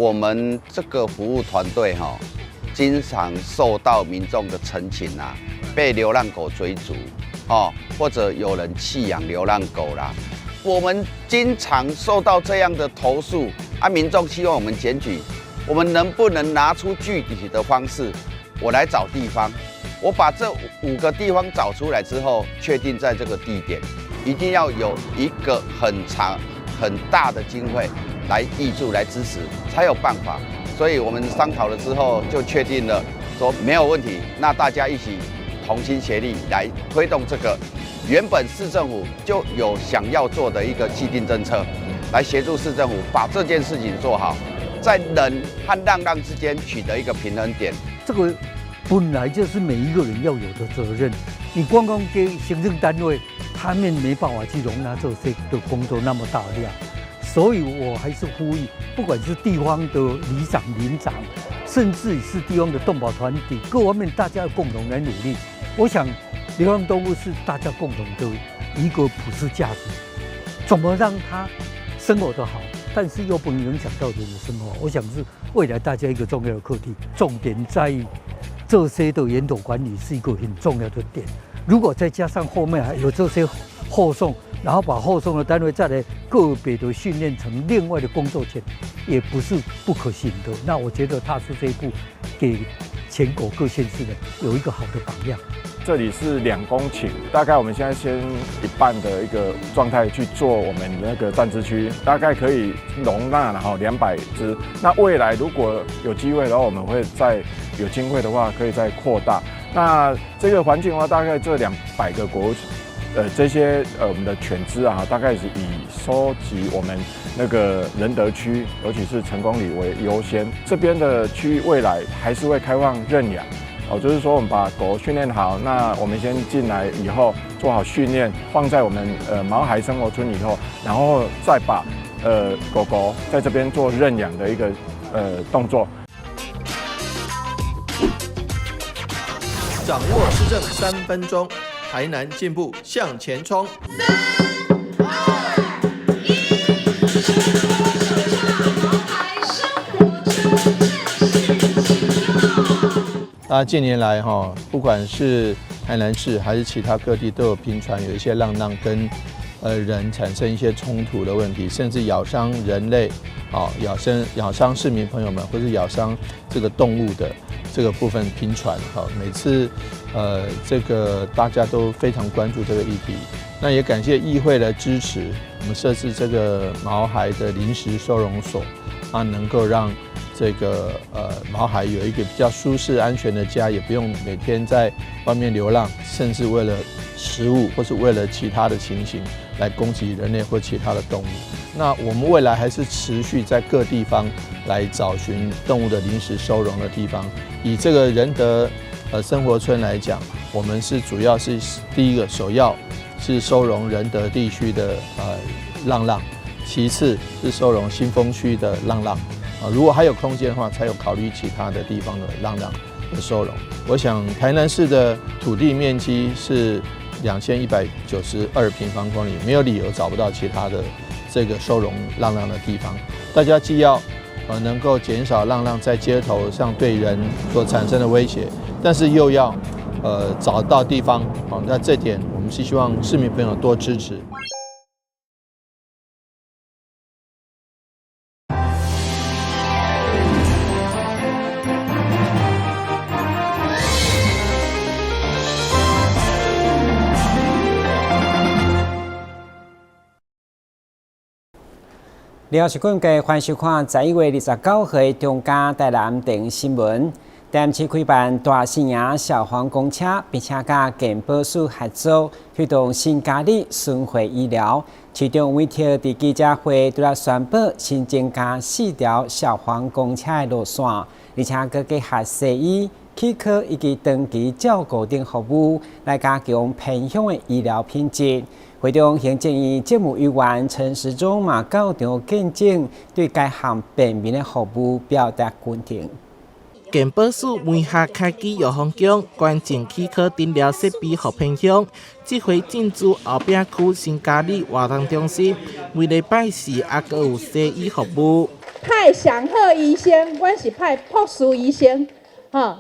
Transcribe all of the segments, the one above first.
我们这个服务团队经常受到民众的陈情啊，被流浪狗追逐或者有人弃养流浪狗啦，我们经常受到这样的投诉啊，民众希望我们检举，我们能不能拿出具体的方式？我来找地方，我把这5个地方找出来之后，确定在这个地点一定要有一个很大的经费来挹注来支持，才有办法。所以我们商讨了之后，就确定了说没有问题，那大家一起同心协力来推动这个原本市政府就有想要做的一个既定政策，来协助市政府把这件事情做好，在人和浪之间取得一个平衡点。这个本来就是每一个人要有的责任，你光给行政单位，他们没办法去容纳这些的工作那么大量。所以我还是呼吁，不管是地方的里长、邻长，甚至是地方的动保团体，各方面大家要共同来努力。我想，流浪动物是大家共同的一个普世价值，怎么让它生活得好，但是又不能影响到人的生活，我想是未来大家一个重要的课题。重点在于这些的源头管理是一个很重要的点。如果再加上后面还有这些后送，然后把后送的单位再来个别的训练成另外的工作权，也不是不可行的。那我觉得踏出这一步，给全国各县市的有一个好的榜样。这里是2公顷，大概我们现在先一半的一个状态去做我们那个暂支区，大概可以容纳200只。那未来如果有机会的话，我们会再有经费的话，可以再扩大。那这个环境的话，大概这200个这些我们的犬只啊，大概是以收集我们那个仁德区，尤其是成功里为优先。这边的区域未来还是会开放认养。就是说我们把狗训练好，那我们先进来以后做好训练，放在我们毛孩生活村以后，然后再把狗狗在这边做认养的一个动作。掌握施政3分钟，台南进步向前冲。3、2、1，近年来不管是台南市还是其他各地，都有频传有一些浪跟人产生一些冲突的问题，甚至咬伤人类，咬伤市民朋友们，或是咬伤这个动物的这个部分频传。每次这个大家都非常关注这个议题。那也感谢议会的支持，我们设置这个毛孩的临时收容所，能够让这个毛孩有一个比较舒适安全的家，也不用每天在外面流浪，甚至为了食物或是为了其他的情形来攻击人类或其他的动物。那我们未来还是持续在各地方来找寻动物的临时收容的地方。以这个仁德生活村来讲，我们是主要是第一个首要是收容仁德地区的浪，其次是收容新丰区的浪。如果还有空间的话，才有考虑其他的地方的浪的收容。我想台南市的土地面积是2192平方公里，没有理由找不到其他的这个收容浪的地方。大家既要能够减少浪在街头上对人所产生的威胁，但是又要找到地方。那这点我们是希望市民朋友多支持。了是关于欢喜看11月29日中嘉台南电新闻，台南市开办大型消防公车，并且甲健保署合作推动新嘉义巡回医疗。其中每天伫记者会除了宣布新增加4条消防公车的路线，而且佮结合西医、齿科以及长期照顾等服务，来加强偏乡的医疗品质。会中行政院政务委员陈时中嘛到场见证，对该项便民的服务表达肯定。健保署门下开启药房宫关键齿科诊疗设备服偏乡，这回进驻后壁区新嘉义活动中心，每礼拜4也阁有西医服务。派上好医生，阮是派博士医生，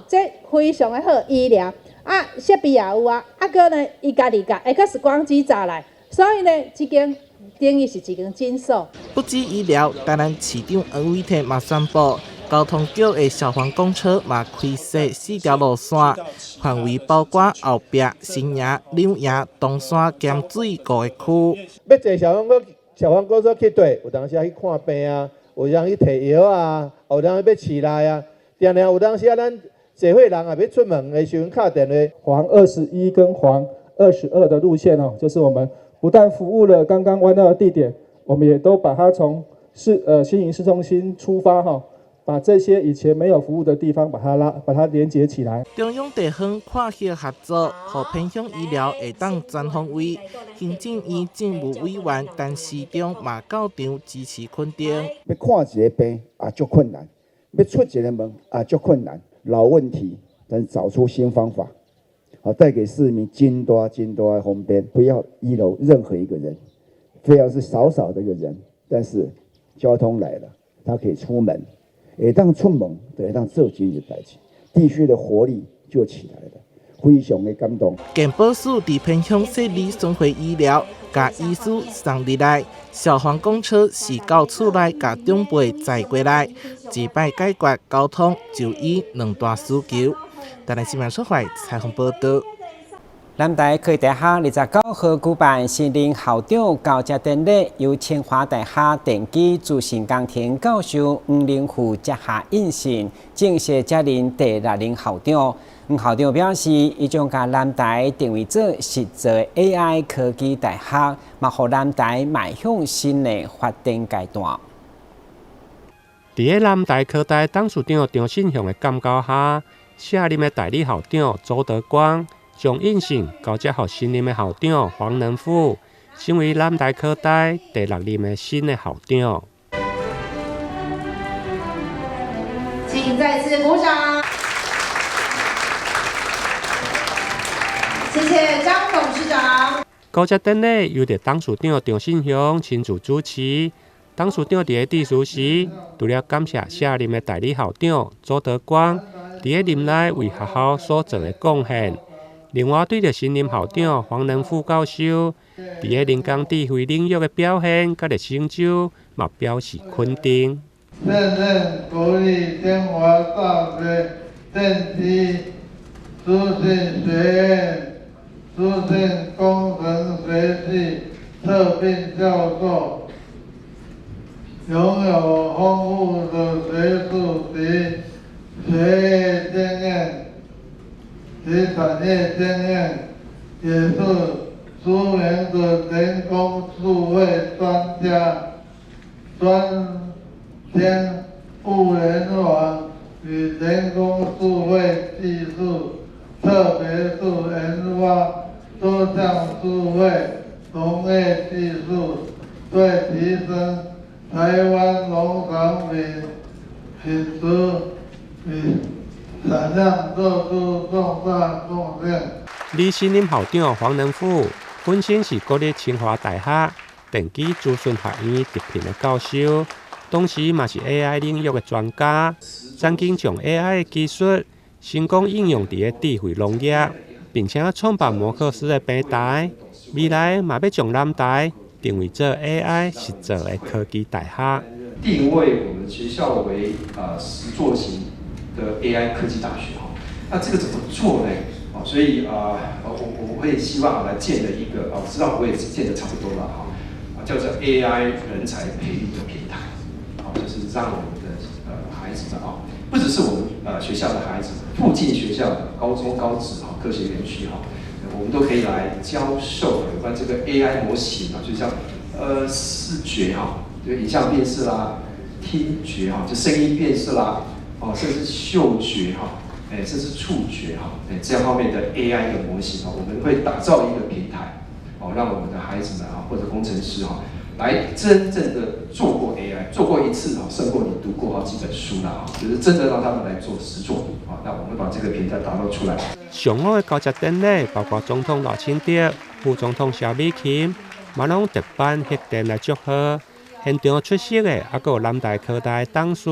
这非常的好医疗啊，设备也有啊，搁呢，伊家己会搁是光机查来，所以呢，这间等于是一间诊所。不止医疗，台南市长黄伟綽嘛宣布，交通局的消防公车嘛开设4条路线，范围包括后壁、新营、柳营、东山兼水5个区。要坐消防公车去对，有当时去看病啊，有当去摕药啊，有当要饲奶啊，定定有当时咱社会人也要出门的时候打电话。黄21跟黄22的路线哦，就是我们不但服务了刚刚弯道的地点，我们也都把它从新营市中心出发哈。把这些以前没有服务的地方把它连接起来。中央地方跨协合作，和偏乡医疗会当全方位。行政院政务委员陈时中嘛到场支持肯定。要看一个病也足困难，要出一个门也足困难，老问题，但找出新方法，带给市民真大的方便。不要遗漏任何一个人，非要是少的一个人，但是交通来了，他可以出门。会当出门，就会当做这件代志，地区的活力就起来了，非常的感动。健保署伫偏乡设立巡回医疗，甲医师送入来，消防公车是到厝内甲长辈载过来，一摆解决交通就医两大需求。台南新闻社会采访报道。南台科技大学29号举办新任校长交接典礼，由清华大学电机资讯工程教授黄仁富接下印信，正式接任第6任校长。黄校长表示，伊将把南台定位做实做 AI 科技大学，嘛让南台迈向新的发展阶段。伫个南台科大董事长张信雄的感召下，下任的代理校长周德光将印信交接予新任的校长黄仁富，成为南台科大第6任的新的校长。请再次鼓掌，谢谢张董事长。交接典礼由董事长张信雄亲自主持。董事长伫个致辞时，除了感谢下任的代理校长周德光伫个任内为学校所做的贡献。另外，对着新任校长黄仁富教授伫个人工智慧领域的表现甲成就，嘛表示肯定。现任国立清华大学电机资讯学院资讯工程学系特聘教授，拥有丰富的学术及学业经验。及产业经验，也是著名的人工数位专家，专兼物联网与人工数位技术，特别是研发多项数位农业技术，对提升台湾农产品品质与产量做出重大贡献。李新任校长黄仁富本身是国立清华大学电机资讯学院特聘的教授，同时嘛是 AI 领域的专家，曾经将 AI 的技术成功应用伫个智慧农业，并且创办摩克斯的平台。未来嘛要将南台定位做 AI 实作的科技大学，定位我们学校为实作型的 AI 科技大学哈，那这个怎么做呢？所以我会希望来建了一个我知道我也建的差不多了哈，叫做 AI 人才培育的平台，就是让我们的孩子们不只是我们学校的孩子，附近学校的高中、高职科学园区我们都可以来教授有关这个 AI 模型就像视觉就影像辨识啦，听觉就声音辨识啦。甚至嗅觉甚至触觉这样方面的 AI 的模型我们会打造一个平台让我们的孩子们或者工程师来真正的做过 AI， 做过一次胜过你读过好几本书啦就是真的让他们来做实作那我们把这个平台打造出来。上午的交接典礼包括总统赖清德、副总统萧美琴，嘛拢特办贺电来祝贺。现场出席的还有南大科大的董事、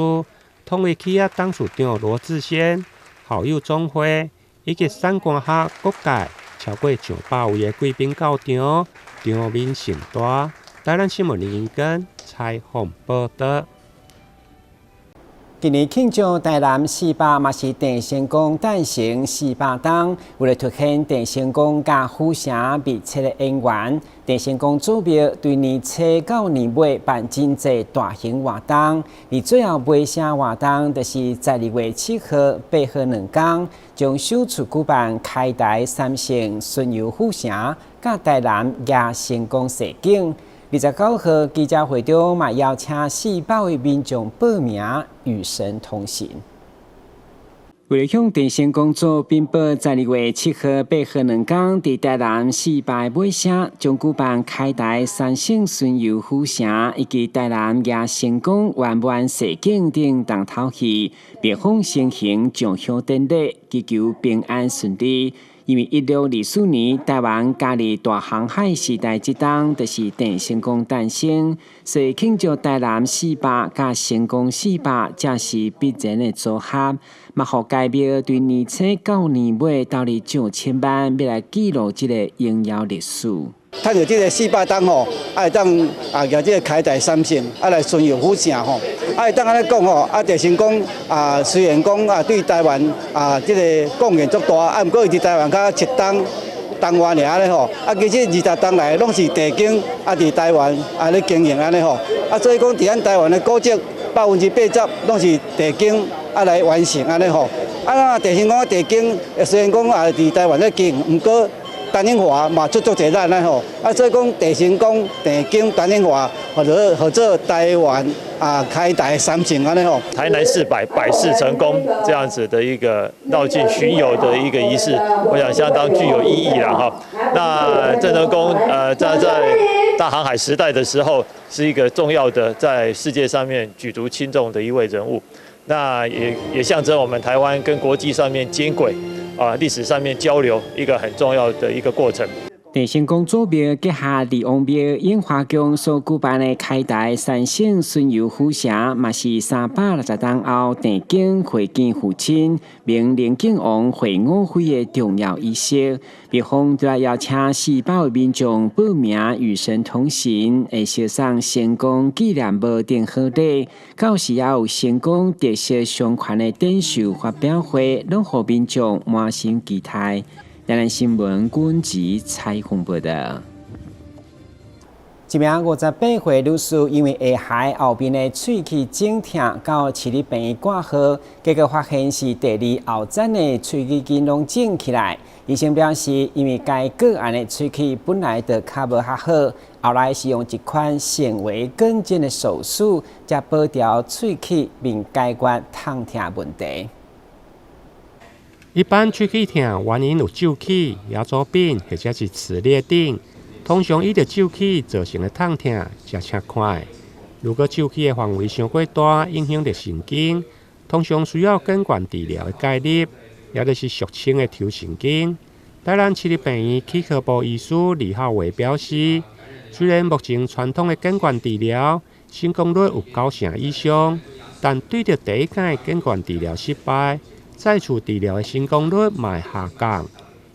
统一企业董事长罗志先、校友总会以及产官学各界超过200位的贵宾到场，场面盛大。台南新闻林根采访报道。今年庆祝台南400嘛是郑成功诞辰400天，为了凸显郑成功甲府城密切的姻缘，郑成功祖庙对年初到年尾办真济大型活动，而最后尾声活动就是12月7號、8號2天，將首次舉辦開台3聖巡遊府城，甲台南夜成功盛景。29號記者會中，嘛邀請400位民眾報名與神同行。為了向鄭成功做禀報，12月7號、8號2天，在台南400尾聲將舉辦開台3聖巡遊府城以及台南夜成功圓滿盛景等重頭戲，別方盛行上香典禮，祈求平安順利。因為1624年台灣加入大航海時代這當，就是鄭成功誕生，所以慶祝台南400加成功400，這是必然的組合。嘛，互界廟對年初到年尾到底上千萬，要來記錄這個榮耀歷史。趁着這個400天吼，會當舉這個開台3聖，來巡遊府城吼，會當安尼講吼，鄭成功雖然講對台灣這個貢獻足大，毋過伊佇台灣較7天外爾咧吼，其實20天來攏是地經佇台灣咧經營安尼吼，所以講佇咱台灣的古蹟80%攏是地經來完成安尼吼，鄭成功地經雖然講佇台灣咧經營，毋過單英華嘛出足濟咱咧吼，所以講鄭成功、鄭經、單英華或者台灣開台3聖安尼吼。台南400百事成功這樣子的一個繞境巡遊的一個儀式，我想相當具有意義啦哈。那鄭成功在大航海時代的時候，是一個重要的在世界上面舉足輕重的一位人物，那也象徵我們台灣跟國際上面接軌。歷史上面交流一個很重要的一個過程。鄭成功祖廟結合李王廟櫻花宮所舉辦的開台3聖巡遊府城，嘛是360天後鄭經會見父親，明靈景王會五會的重要儀式。別方都來邀請400位民眾報名與神同行，會燒送成功紀念簿等好禮。到時也有成功特色相關的展售發表會，讓互民眾滿心期待。台南新聞阮吉採訪報道。一名58歲女士因為下海後邊的喙齒腫痛，到市立病院掛號，結果發現是第2後層的喙齒筋攏腫起來。醫生表示，因為該個案的喙齒本來就較無較好，後來是用一款纖維根針的手術，才保調喙齒並解決痛痛問題。一般喙齒痛原因有皺起、牙周病或者是齒裂等。通常伊着皺起造成的痛痛才請看的。如果皺起的範圍太過大，影響到神經，通常需要根管治療的介入，也就是俗稱的抽神經。台南市立病院齒科部醫師李孝維表示，雖然目前傳統的根管治療成功率有90%以上，但對着第一階根管治療失敗，再次治療的成功率嘛會下降。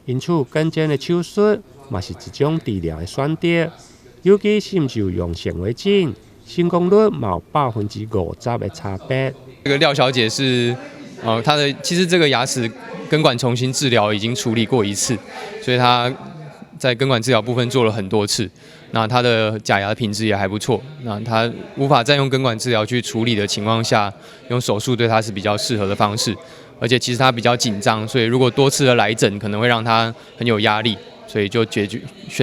因此，根針的手術嘛是一種治療的選擇，尤其是唔是有用纖維針，成功率嘛有50%的差別。這個廖小姐是，她的其實這個牙齒根管重新治療已經處理過一次，所以她在根管治療部分做了很多次。那她的假牙的品質也還不錯。那她無法再用根管治療去處理的情況下，用手術對她是比較適合的方式。而且其實她比較緊張，所以如果多次的來診，可能會讓她很有壓力。所以就選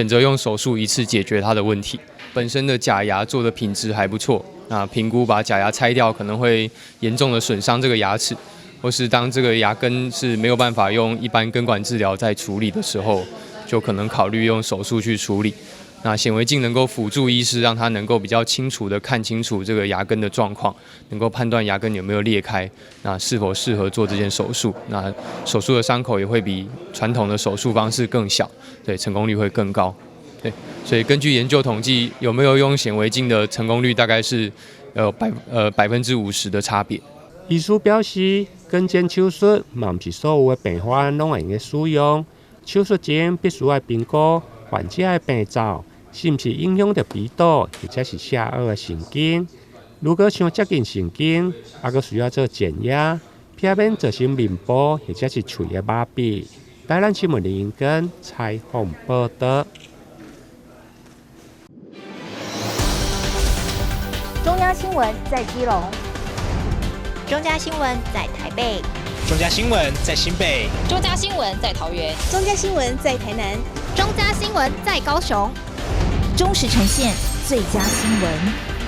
擇用手術一次解決他的問題。本身的假牙做的品質還不錯，那評估把假牙拆掉可能會嚴重的損傷這個牙齒，或是當這個牙根是沒有辦法用一般根管治療在處理的時候，就可能考慮用手術去處理。那顯微鏡能夠輔助醫師，讓他能夠比較清楚的看清楚這個牙根的狀況，能夠判斷牙根有沒有裂開，那是否適合做這件手術。那手術的傷口也會比傳統的手術方式更小，對，成功率會更高。对，所以根据研究统计，有没有用显微镜的成功率大概是50%的差别。医师表示，根尖手术嘛不是所有的病患拢会用使用，手术前必须要评估患者的病灶是不是影响到鼻窦或者是下颚的神经。如果伤接近神经，还需要做减压，避免造成面部或者是嘴的麻痹。台南新闻林英根采访报道。中央新闻在基隆，中嘉新闻在台北，中嘉新闻在新北，中嘉新闻在桃园，中嘉新闻在台南，中嘉新闻在高雄，忠实呈现最佳新闻。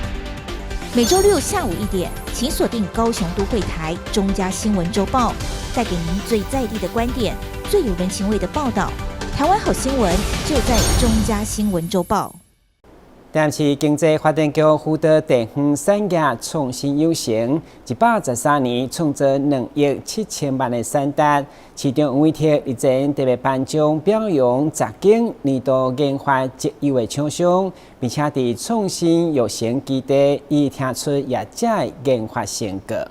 每周六下午1点，请锁定高雄都会台中嘉新闻周报，带给您最在地的观点，最有人情味的报道。台湾好新闻就在中嘉新闻周报。台南市经济发展局辅导地方产业创新有成，113年创造2亿7千万的产值，其中有一天日前特别颁奖表扬10间年度研发绩优的厂商，并且在创新有成基地已听出业者的研发成果。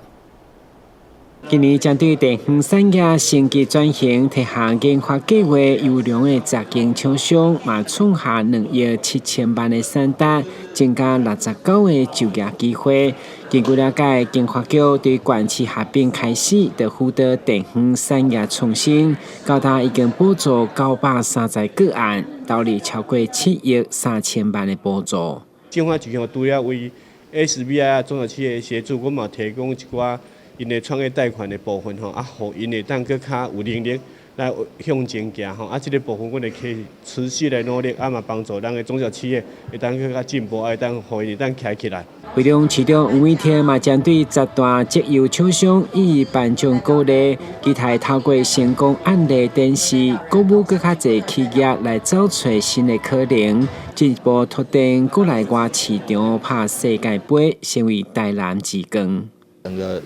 今年针对地方产业升级转型，提下研发计划优良的10间厂商，嘛创下2亿7千万的产值，增加69个就业机会。根据了解，研发局对县市合并开始，就辅导地方产业创新，到达已经补助930个案，导入超过7亿3千万的补助。政府局除了为 SBI 中小企业协助，我嘛提供一寡因的创业贷款的部分吼，互因会当更较有能力来向前行吼，这个部分我们可以持续来努力，嘛帮助咱的中小企业会当更较进步，会当互因会当起来。会中市长吴伟天嘛针对10大绩优厂商予以颁奖鼓励，期待透过成功案例展示，鼓舞更较侪企业来找出新的可能，进一步拓展国内外市场，拍世界杯，成为台南之光。整个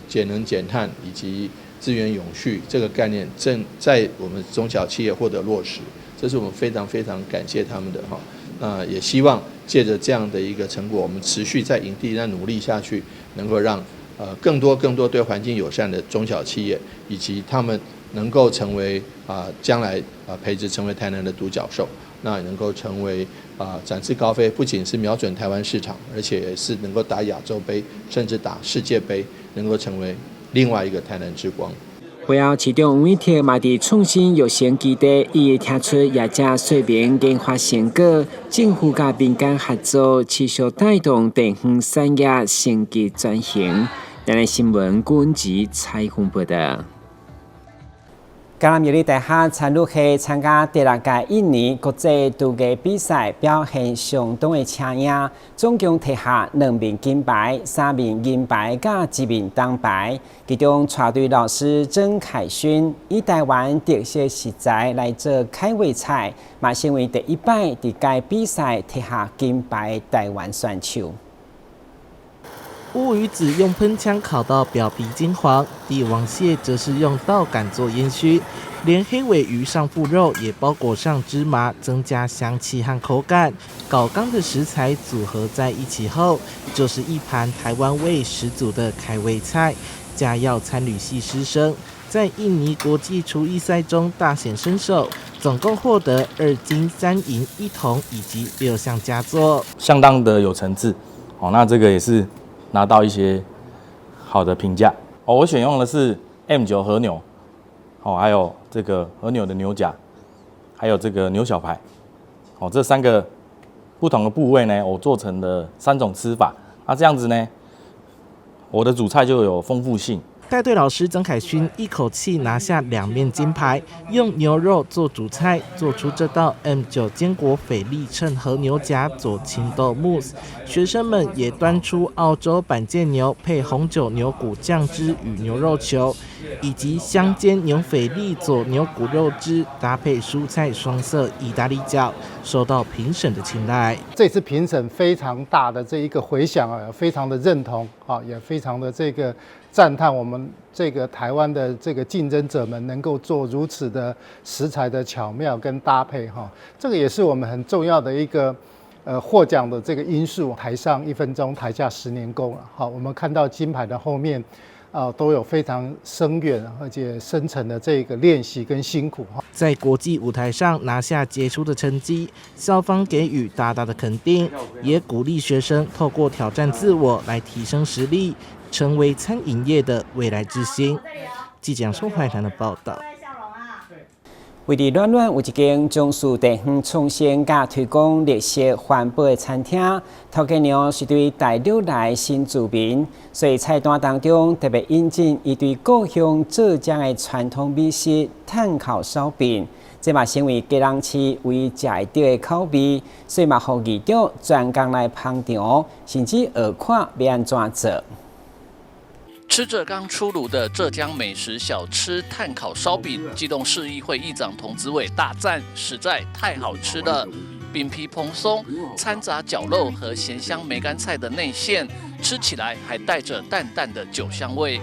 节能减碳以及资源永续这个概念正在我们中小企业获得落实，这是我们非常非常感谢他们的哈。那也希望借着这样的一个成果，我们持续在营地再努力下去，能够让更多对环境友善的中小企业，以及他们能够成为将来培植成为台南的独角兽，那也能够成为展翅高飞，不仅是瞄准台湾市场，而且也是能够打亚洲杯，甚至打世界杯，能够成为另外一个台南之光。会后，市长吴伟天嘛伫创新育成基地，伊提出业者说明研发成果，政府甲民间合作，持续带动地方产业升级转型。台南新闻阮吉采访报道。嘉南苗栗大学参与系参加第6届印尼国际杜艺比赛，表现相当的抢赢，总共摕下2面金牌、3面银牌甲1面铜牌。其中，带队老师曾凯勋以台湾特色食材来做开胃菜，嘛成为第1摆伫该比赛摕下金牌的台湾选手。乌鱼子用喷枪烤到表皮金黄，帝王蟹则是用稻杆做烟熏，连黑尾鱼上腹肉也包裹上芝麻，增加香气和口感。搞刚的食材组合在一起后，就是一盘台湾味十足的开胃菜。佳肴餐旅系师生在印尼国际厨艺赛中大显身手，总共获得2金3银1铜以及6项佳作，相当的有层次。那这个也是拿到一些好的评价。我选用的是 M9 和牛，还有这个和牛的牛甲，还有这个牛小排。这3个不同的部位呢，我做成了3种吃法。这样子呢，我的主菜就有丰富性。带队老师曾凯勋一口气拿下2面金牌，用牛肉做主菜，做出这道 M9 坚果菲力衬和牛夹佐青豆慕斯。学生们也端出澳洲板腱牛配红酒牛骨酱汁与牛肉球，以及香煎牛菲力佐牛骨肉汁搭配蔬菜双色意大利饺，受到评审的青睐。这次评审非常大的这一个回响非常的认同也非常的这个赞叹我们这个台湾的这个竞争者们能够做如此的食材的巧妙跟搭配这个也是我们很重要的一个获奖的这个因素。台上1分钟，台下10年功了。我们看到金牌的后面都有非常深远而且深层的这个练习跟辛苦。在国际舞台上拿下杰出的成绩，校方给予大大的肯定，也鼓励学生透过挑战自我来提升实力，成为餐饮业的未来之星。记者宋怀谈的报道。为伫暖暖有一间重视地方创新甲推广绿色环保的餐厅，头家娘是对大陆来新住民，所以菜单当中特别引进伊对故乡浙江的传统美食炭烤烧饼，这嘛成为家人市唯食会到的口味，所以嘛互议长专工来捧场，甚至学看要安怎做。吃着刚出炉的浙江美食小吃炭烤烧饼，基隆市议会议长童子伟大赞，实在太好吃了。饼皮蓬松，掺杂绞肉和咸香梅干菜的内馅，吃起来还带着淡淡的酒香味。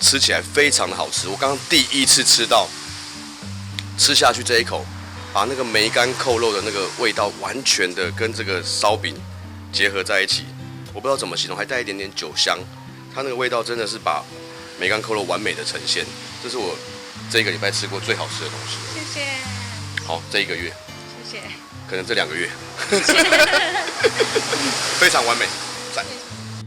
吃起来非常的好吃，我刚刚第一次吃到，吃下去这一口，把那个梅干扣肉的那个味道完全的跟这个烧饼结合在一起，我不知道怎么形容，还带一点点酒香。它那个味道真的是把梅干扣肉完美的呈现，这是我这个礼拜吃过最好吃的东西。谢谢。好，这1个月。谢谢。可能这2个月。非常完美，赞。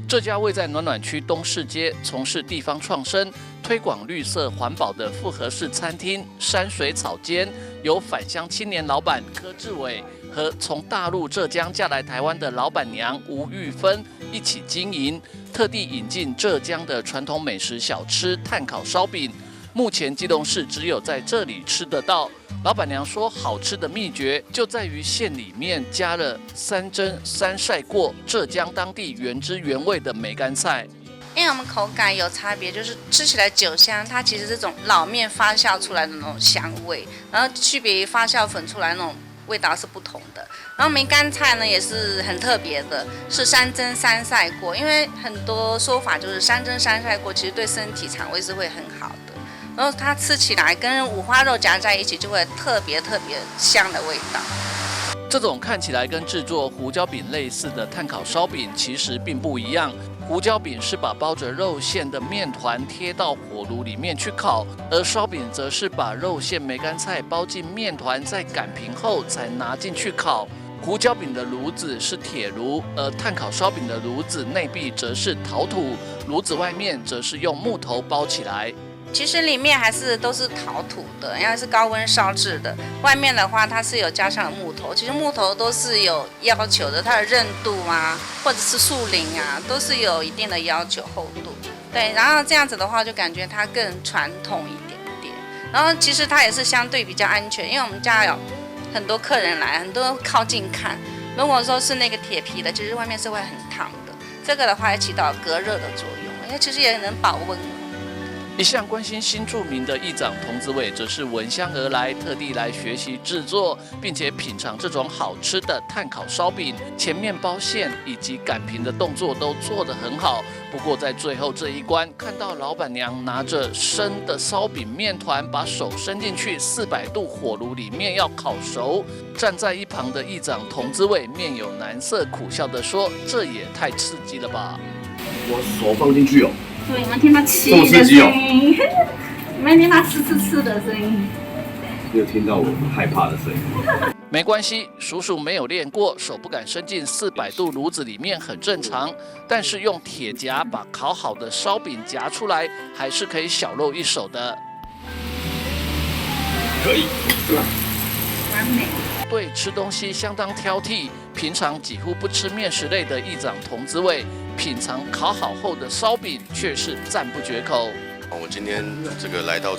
这家位在暖暖区东市街，从事地方创生、推广绿色环保的复合式餐厅山水草间，由返乡青年老板柯志伟和从大陆浙江嫁来台湾的老板娘吴玉芬一起经营，特地引进浙江的传统美食小吃炭烤烧饼。目前基隆市只有在这里吃得到。老板娘说，好吃的秘诀就在于馅里面加了3蒸3晒过浙江当地原汁原味的梅干菜。因为我们口感有差别，就是吃起来酒香，它其实这种老面发酵出来的那种香味，然后区别于发酵粉出来那种味道是不同的。然后梅干菜呢也是很特别的，是3蒸3晒过，因为很多说法就是3蒸3晒过，其实对身体肠胃是会很好的。然后它吃起来跟五花肉夹在一起，就会特别香的味道。这种看起来跟制作胡椒饼类似的炭烤烧饼，其实并不一样。胡椒饼是把包着肉馅的面团贴到火炉里面去烤，而烧饼则是把肉馅梅干菜包进面团，再擀平后才拿进去烤。胡椒饼的炉子是铁炉，而炭烤烧饼的炉子内壁则是陶土，炉子外面则是用木头包起来。其实里面还是都是陶土的，因为是高温烧制的。外面的话，它是有加上木头。其实木头都是有要求的，它的韧度啊，或者是树龄啊，都是有一定的要求厚度。对，然后这样子的话，就感觉它更传统一点点。然后其实它也是相对比较安全，因为我们家有很多客人来，很多靠近看。如果说是那个铁皮的，其实外面是会很烫的。这个的话也起到隔热的作用，因为其实也能保温。一向关心新住民的议长童子伟，则是闻香而来，特地来学习制作，并且品尝这种好吃的炭烤烧饼。前面包馅以及擀平的动作都做得很好，不过在最后这一关，看到老板娘拿着生的烧饼面团，把手伸进去400度火炉里面要烤熟。站在一旁的议长童子伟面有难色，苦笑地说：“这也太刺激了吧！”我手放进去哦。对，你们听到气的声音，你们听到刺的声音，又听到我害怕的声音。没关系，叔叔没有练过，手不敢伸进400度炉子里面很正常。但是用铁夹把烤好的烧饼夹出来，还是可以小露一手的。可以，完美。对吃东西相当挑剔，平常几乎不吃面食类的议长童子伟，品尝烤好后的烧饼却是赞不绝口。我今天来到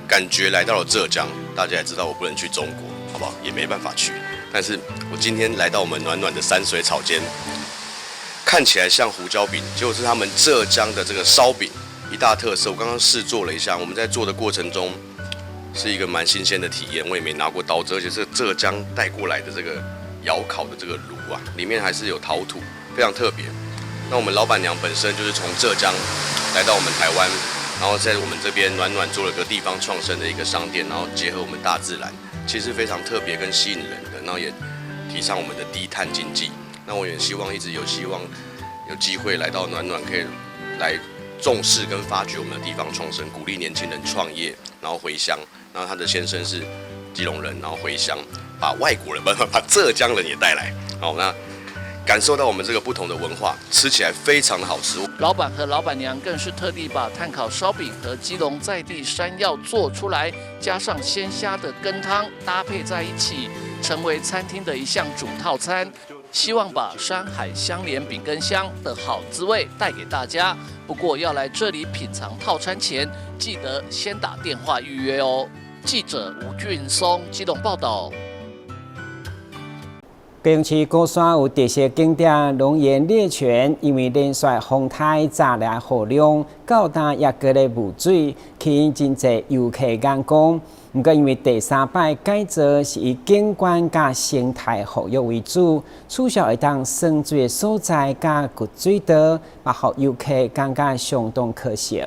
感觉来到了浙江，大家也知道我不能去中国，好不好？也没办法去。但是我今天来到我们暖暖的山水草间，看起来像胡椒饼，结果是他们浙江的这个烧饼一大特色。我刚刚试做了一下，我们在做的过程中是一个蛮新鲜的体验，我也没拿过刀子，而且是浙江带过来的这个窑烤的这个炉啊，里面还是有陶土，非常特别。那我们老板娘本身就是从浙江来到我们台湾，然后在我们这边暖暖做了个地方创生的一个商店，然后结合我们大自然，其实非常特别跟吸引人的，然后也提倡我们的低碳经济。那我也希望一直有希望有机会来到暖暖，可以来重视跟发掘我们的地方创生，鼓励年轻人创业，然后回乡。然后他的先生是基隆人，然后回乡，把外国人把浙江人也带来，好，那感受到我们这个不同的文化，吃起来非常的好吃。老板和老板娘更是特地把炭烤烧饼和基隆在地山药做出来，加上鲜虾的羹汤搭配在一起，成为餐厅的一项主套餐。希望把山海相连饼羹香的好滋味带给大家。不过要来这里品尝套餐前，记得先打电话预约哦。记者吴俊松基隆报道。高雄市高山有特色景点龙岩猎泉，因为连续风台炸裂雨量，较大也过来雾水，吸引真侪游客眼光。不过因为第3摆改造是以景观加生态保育为主，取消会当生水的所在加掘水道，也让游客感觉相当可惜。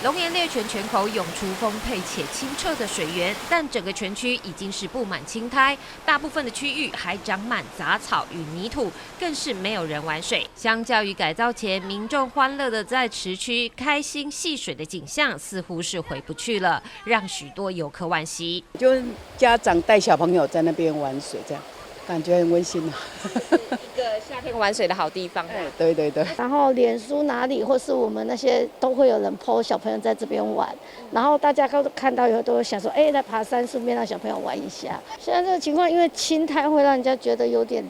龙岩猎泉泉口涌出丰沛且清澈的水源，但整个泉区已经是布满青苔，大部分的区域还长满杂草与泥土，更是没有人玩水。相较于改造前民众欢乐的在池区开心戏水的景象，似乎是回不去了，让许多游客惋惜。就家长带小朋友在那边玩水，这样感觉很温馨啊。一个夏天玩水的好地方。对对对。然后脸书哪里或是我们那些都会有人 po 小朋友在这边玩，然后大家看到以后都会想说，来爬山顺便让小朋友玩一下。现在这个情况，因为青苔会让人家觉得有点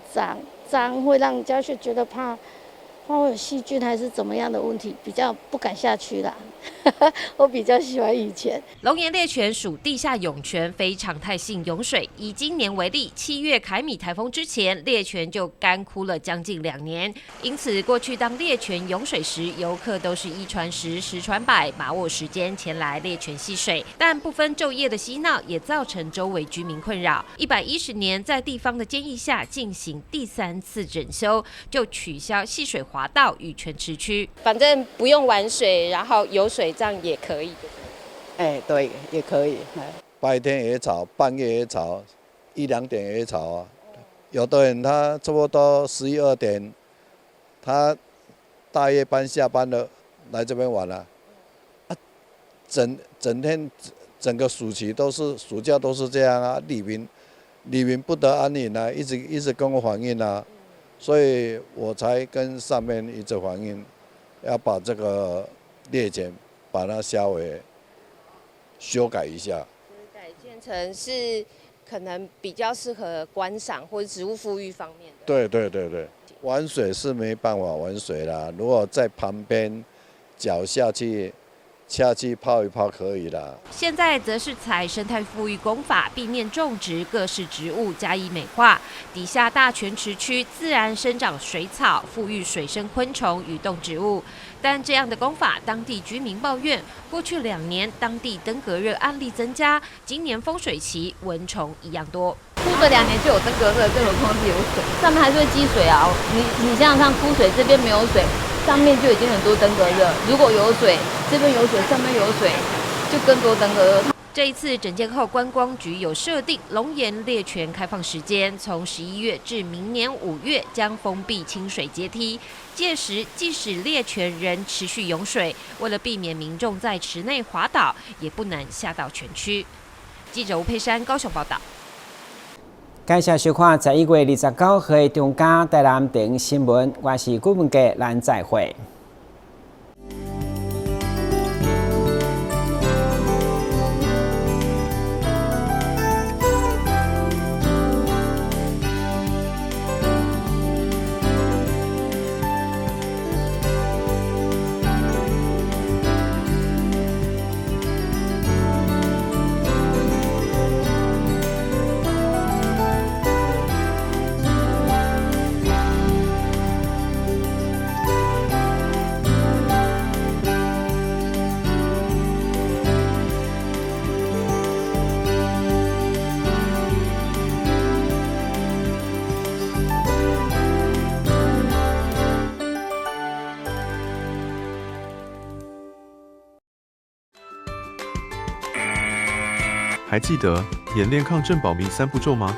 脏会让人家去觉得怕会有细菌还是怎么样的问题，比较不敢下去啦。我比较喜欢以前。龙岩猎泉属地下涌泉，非常态性涌水。以今年为例，7月凯米台风之前，猎泉就干枯了将近2年。因此，过去当猎泉涌水时，游客都是1传10，10传100，把握时间前来猎泉戏水。但不分昼夜的嬉闹，也造成周围居民困扰。110年，在地方的建议下进行第3次整修，就取消戏水滑道与泉池区。反正不用玩水，然后有水这样也可以。对，也可以。白天也吵，半夜也吵，1、2点也吵啊。有的人他差不多11、2点，他大夜班下班了，来这边玩了。整天整个暑假都是这样啊，里民不得安宁啊，一直跟我反映啊，所以我才跟上面一直反映，要把这个猎泉把它稍微修改一下，改建成是可能比较适合观赏或者植物富裕方面的。对，玩水是没办法玩水啦，如果在旁边脚下去泡一泡可以啦。现在则是采生态富裕工法，避免种植各式植物加以美化。底下大泉池区自然生长水草，富裕水生昆虫与动植物。但这样的工法，当地居民抱怨，过去2年当地登革热案例增加，今年风水期蚊虫一样多。枯水2年就有登革热，更何况是有水，上面还是会积水啊。你想想看，枯水这边没有水，上面就已经很多登革热。如果有水，这边有水，上面有水，就更多登革热。这一次整建后，观光局有设定龙岩猎泉开放时间，从11月至明年5月将封闭清水阶梯。届时，即使猎泉仍持续涌水，为了避免民众在池内滑倒，也不能下到泉区。记者吴佩珊高雄报道。感谢收看11月29日中嘉台南电新闻，我是顾文杰，咱再会。还记得演练抗震保民3步骤吗？